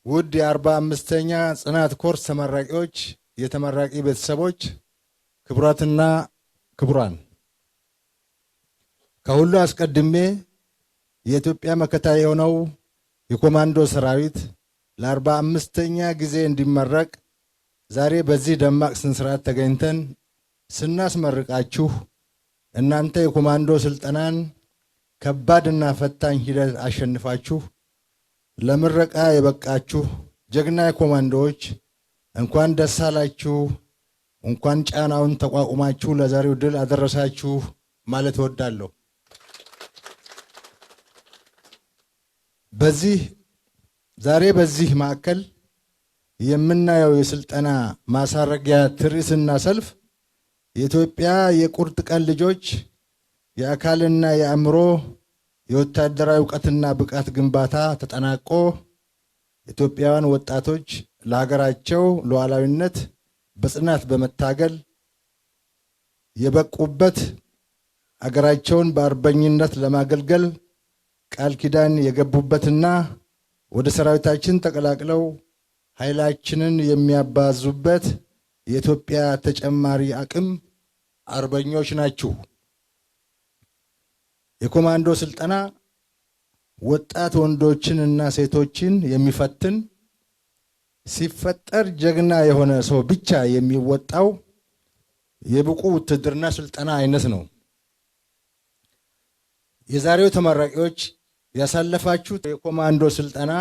ውድ የ45ኛ ጽናት ኮርስ ተመራቂዎች፣ የተመራቂ ቤተሰቦች፣ ክቡራትና ክቡራን፣ ከሁሉ አስቀድሜ የኢትዮጵያ መከታ የሆነው የኮማንዶ ሰራዊት ለ45ኛ ጊዜ እንዲመረቅ ዛሬ በዚህ ደማቅ ስነስርዓት ተገኝተን ስናስመርቃችሁ እናንተ የኮማንዶ ስልጠናን ከባድና ፈታኝ ሂደት አሸንፋችሁ ለምረቃ የበቃችሁ ጀግና ኮማንዶዎች እንኳን ደስ አላችሁ፣ እንኳን ጫናውን ተቋቁማችሁ ለዛሬው ድል አደረሳችሁ ማለት እወዳለሁ። ዛሬ በዚህ ማዕከል የምናየው የስልጠና ማሳረጊያ ትርኢትና ሰልፍ የኢትዮጵያ የቁርጥ ቀን ልጆች የአካልና የአእምሮ የወታደራዊ ዕውቀትና ብቃት ግንባታ ተጠናቆ ኢትዮጵያውያን ወጣቶች ለሀገራቸው ሉዓላዊነት በጽናት በመታገል የበቁበት ሀገራቸውን በአርበኝነት ለማገልገል ቃል ኪዳን የገቡበትና ወደ ሰራዊታችን ተቀላቅለው ኃይላችንን የሚያባዙበት የኢትዮጵያ ተጨማሪ አቅም አርበኞች ናችሁ። የኮማንዶ ስልጠና ወጣት ወንዶችንና ሴቶችን የሚፈትን ሲፈጠር ጀግና የሆነ ሰው ብቻ የሚወጣው የብቁ ውትድርና ስልጠና አይነት ነው። የዛሬው ተመራቂዎች ያሳለፋችሁት የኮማንዶ ስልጠና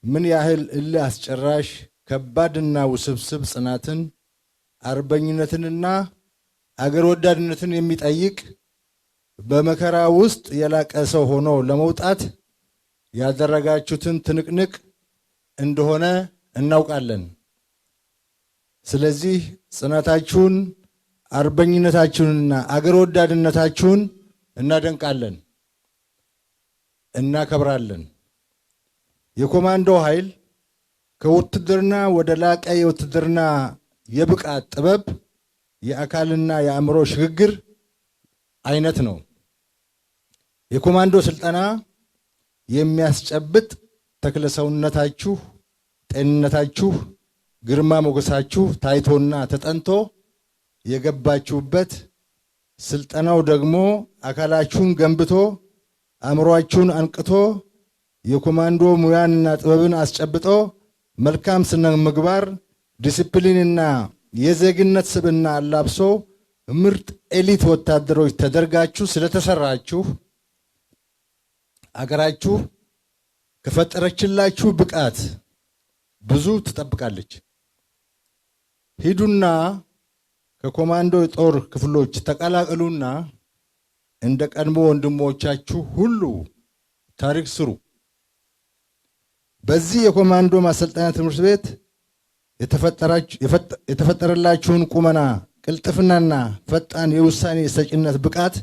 ምን ያህል እልህ አስጨራሽ ከባድና ውስብስብ ጽናትን፣ አርበኝነትንና አገር ወዳድነትን የሚጠይቅ በመከራ ውስጥ የላቀ ሰው ሆኖ ለመውጣት ያደረጋችሁትን ትንቅንቅ እንደሆነ እናውቃለን። ስለዚህ ጽናታችሁን፣ አርበኝነታችሁንና አገር ወዳድነታችሁን እናደንቃለን፣ እናከብራለን። የኮማንዶ ኃይል ከውትድርና ወደ ላቀ የውትድርና የብቃት ጥበብ የአካልና የአእምሮ ሽግግር አይነት ነው። የኮማንዶ ስልጠና የሚያስጨብጥ ተክለሰውነታችሁ፣ ጤንነታችሁ፣ ግርማ ሞገሳችሁ ታይቶና ተጠንቶ የገባችሁበት፣ ስልጠናው ደግሞ አካላችሁን ገንብቶ አእምሮአችሁን አንቅቶ የኮማንዶ ሙያንና ጥበብን አስጨብጦ መልካም ስነ ምግባር፣ ዲሲፕሊንና የዜግነት ስብዕና አላብሶ ምርጥ ኤሊት ወታደሮች ተደርጋችሁ ስለተሰራችሁ አገራችሁ ከፈጠረችላችሁ ብቃት ብዙ ትጠብቃለች። ሂዱና ከኮማንዶ የጦር ክፍሎች ተቀላቀሉና እንደ ቀድሞ ወንድሞቻችሁ ሁሉ ታሪክ ስሩ። በዚህ የኮማንዶ ማሰልጠኛ ትምህርት ቤት የተፈጠረላችሁን ቁመና፣ ቅልጥፍናና ፈጣን የውሳኔ ሰጪነት ብቃት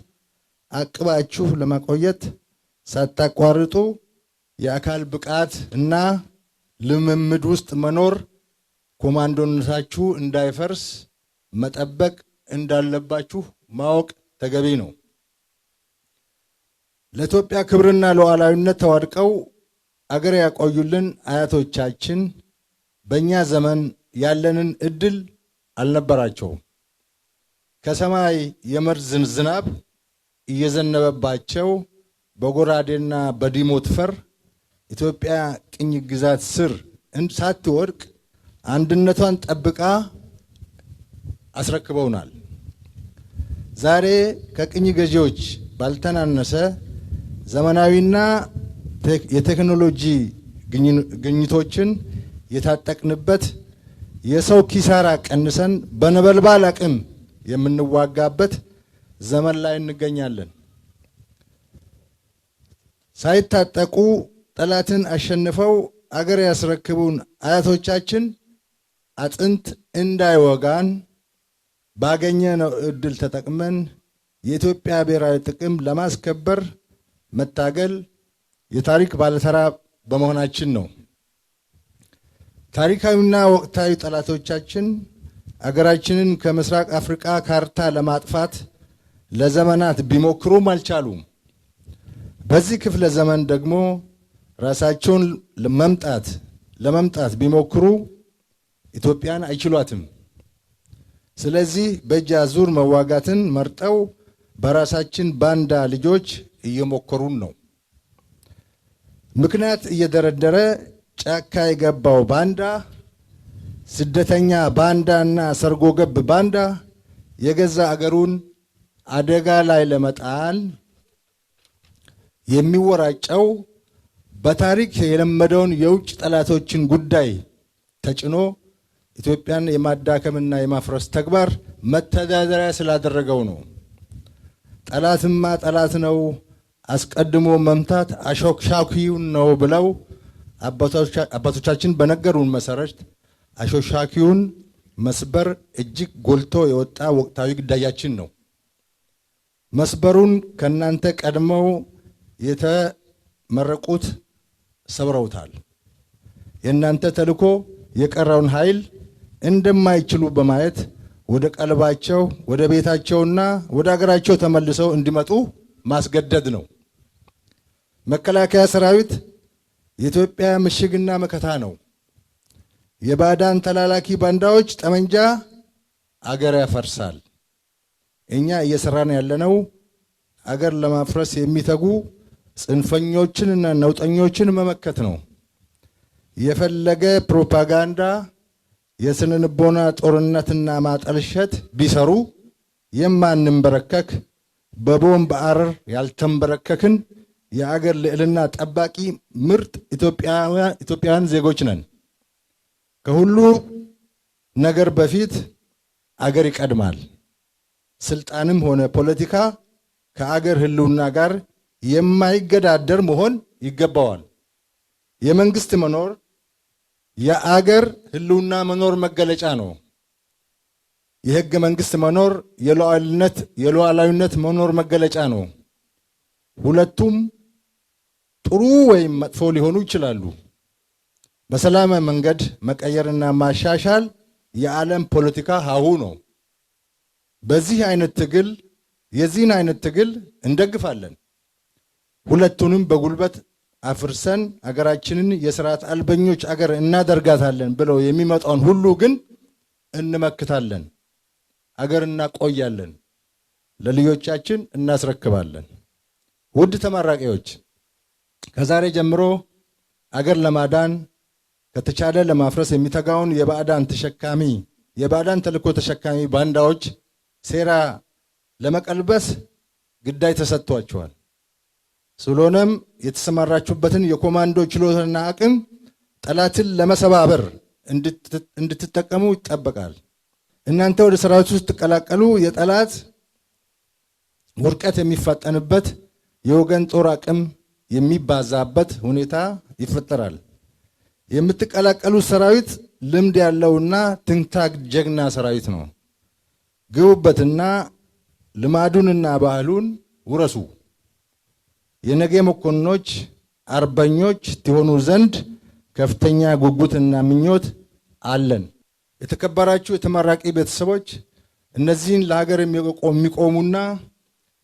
አቅባችሁ ለማቆየት ሳታቋርጡ የአካል ብቃት እና ልምምድ ውስጥ መኖር ኮማንዶነታችሁ እንዳይፈርስ መጠበቅ እንዳለባችሁ ማወቅ ተገቢ ነው። ለኢትዮጵያ ክብርና ሉዓላዊነት ተዋድቀው አገር ያቆዩልን አያቶቻችን በእኛ ዘመን ያለንን እድል አልነበራቸውም። ከሰማይ የመርዝ ዝናብ እየዘነበባቸው በጎራዴና በዲሞት ፈር ኢትዮጵያ ቅኝ ግዛት ስር ሳትወድቅ አንድነቷን ጠብቃ አስረክበውናል። ዛሬ ከቅኝ ገዢዎች ባልተናነሰ ዘመናዊና የቴክኖሎጂ ግኝቶችን የታጠቅንበት የሰው ኪሳራ ቀንሰን በነበልባል አቅም የምንዋጋበት ዘመን ላይ እንገኛለን። ሳይታጠቁ ጠላትን አሸንፈው አገር ያስረክቡን አያቶቻችን አጥንት እንዳይወጋን ባገኘነው እድል ተጠቅመን የኢትዮጵያ ብሔራዊ ጥቅም ለማስከበር መታገል የታሪክ ባለተራ በመሆናችን ነው። ታሪካዊና ወቅታዊ ጠላቶቻችን አገራችንን ከምስራቅ አፍሪካ ካርታ ለማጥፋት ለዘመናት ቢሞክሩም አልቻሉም። በዚህ ክፍለ ዘመን ደግሞ ራሳቸውን ለመምጣት ለመምጣት ቢሞክሩ ኢትዮጵያን አይችሏትም። ስለዚህ በእጅ አዙር መዋጋትን መርጠው በራሳችን ባንዳ ልጆች እየሞከሩን ነው። ምክንያት እየደረደረ ጫካ የገባው ባንዳ፣ ስደተኛ ባንዳና ሰርጎ ገብ ባንዳ የገዛ አገሩን አደጋ ላይ ለመጣል የሚወራጨው በታሪክ የለመደውን የውጭ ጠላቶችን ጉዳይ ተጭኖ ኢትዮጵያን የማዳከምና የማፍረስ ተግባር መተዳደሪያ ስላደረገው ነው። ጠላትማ ጠላት ነው፣ አስቀድሞ መምታት አሾክሻኪውን ነው ብለው አባቶቻችን በነገሩን መሰረት አሾክሻኪውን መስበር እጅግ ጎልቶ የወጣ ወቅታዊ ግዳያችን ነው። መስበሩን ከናንተ ቀድመው የተመረቁት ሰብረውታል። የእናንተ ተልእኮ የቀረውን ኃይል እንደማይችሉ በማየት ወደ ቀልባቸው ወደ ቤታቸውና ወደ አገራቸው ተመልሰው እንዲመጡ ማስገደድ ነው። መከላከያ ሰራዊት የኢትዮጵያ ምሽግና መከታ ነው። የባዕዳን ተላላኪ ባንዳዎች ጠመንጃ አገር ያፈርሳል። እኛ እየሰራን ያለነው አገር ለማፍረስ የሚተጉ ጽንፈኞችንና ነውጠኞችን መመከት ነው። የፈለገ ፕሮፓጋንዳ የስነ ልቦና ጦርነትና ማጠልሸት ቢሰሩ የማንንበረከክ በቦምብ አረር ያልተንበረከክን የአገር ልዕልና ጠባቂ ምርጥ ኢትዮጵያውያን ዜጎች ነን። ከሁሉ ነገር በፊት አገር ይቀድማል። ስልጣንም ሆነ ፖለቲካ ከአገር ህልውና ጋር የማይገዳደር መሆን ይገባዋል። የመንግስት መኖር የአገር ህልውና መኖር መገለጫ ነው። የህገ መንግስት መኖር የሉዓላዊነት መኖር መገለጫ ነው። ሁለቱም ጥሩ ወይም መጥፎ ሊሆኑ ይችላሉ። በሰላማዊ መንገድ መቀየርና ማሻሻል የዓለም ፖለቲካ ሀሁ ነው። የዚህን አይነት ትግል እንደግፋለን። ሁለቱንም በጉልበት አፍርሰን አገራችንን የስርዓት አልበኞች አገር እናደርጋታለን ብለው የሚመጣውን ሁሉ ግን እንመክታለን። አገር እናቆያለን፣ ለልጆቻችን እናስረክባለን። ውድ ተመራቂዎች፣ ከዛሬ ጀምሮ አገር ለማዳን ከተቻለ ለማፍረስ የሚተጋውን የባዕዳን ተልእኮ ተሸካሚ ባንዳዎች ሴራ ለመቀልበስ ግዳይ ተሰጥቷቸዋል። ስለሆነም የተሰማራችሁበትን የኮማንዶ ችሎታና አቅም ጠላትን ለመሰባበር እንድትጠቀሙ ይጠበቃል። እናንተ ወደ ሰራዊቱ ስትቀላቀሉ የጠላት ውድቀት የሚፋጠንበት የወገን ጦር አቅም የሚባዛበት ሁኔታ ይፈጠራል። የምትቀላቀሉት ሰራዊት ልምድ ያለውና ትንታግ ጀግና ሰራዊት ነው። ግቡበትና ልማዱንና ባህሉን ውረሱ። የነገ መኮንኖች አርበኞች ትሆኑ ዘንድ ከፍተኛ ጉጉትና ምኞት አለን። የተከበራችሁ የተመራቂ ቤተሰቦች፣ እነዚህን ለሀገር የሚቆሙና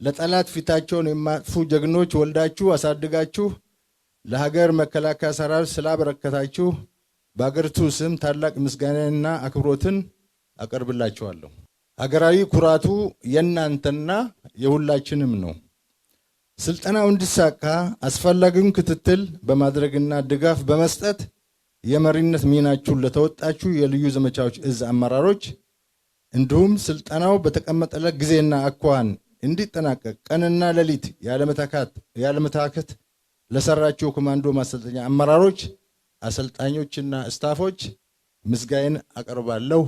ለጠላት ፊታቸውን የማጥፉ ጀግኖች ወልዳችሁ አሳድጋችሁ ለሀገር መከላከያ ሰራዊት ስላበረከታችሁ በአገሪቱ ስም ታላቅ ምስጋናና አክብሮትን አቀርብላችኋለሁ። ሀገራዊ ኩራቱ የእናንተና የሁላችንም ነው። ስልጠናው እንዲሳካ አስፈላጊውን ክትትል በማድረግና ድጋፍ በመስጠት የመሪነት ሚናችሁን ለተወጣችሁ የልዩ ዘመቻዎች እዝ አመራሮች እንዲሁም ስልጠናው በተቀመጠለት ጊዜና አኳኋን እንዲጠናቀቅ ቀንና ሌሊት ያለመታከት ለሰራችሁ ኮማንዶ ማሰልጠኛ አመራሮች፣ አሰልጣኞችና ስታፎች ምስጋናን አቀርባለሁ።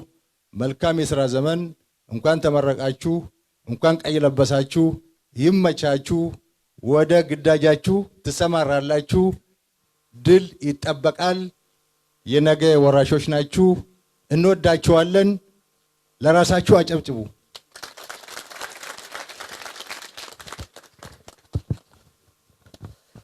መልካም የሥራ ዘመን። እንኳን ተመረቃችሁ፣ እንኳን ቀይ ለበሳችሁ። ይመቻችሁ። ወደ ግዳጃችሁ ትሰማራላችሁ። ድል ይጠበቃል። የነገ ወራሾች ናችሁ። እንወዳችኋለን። ለራሳችሁ አጨብጭቡ።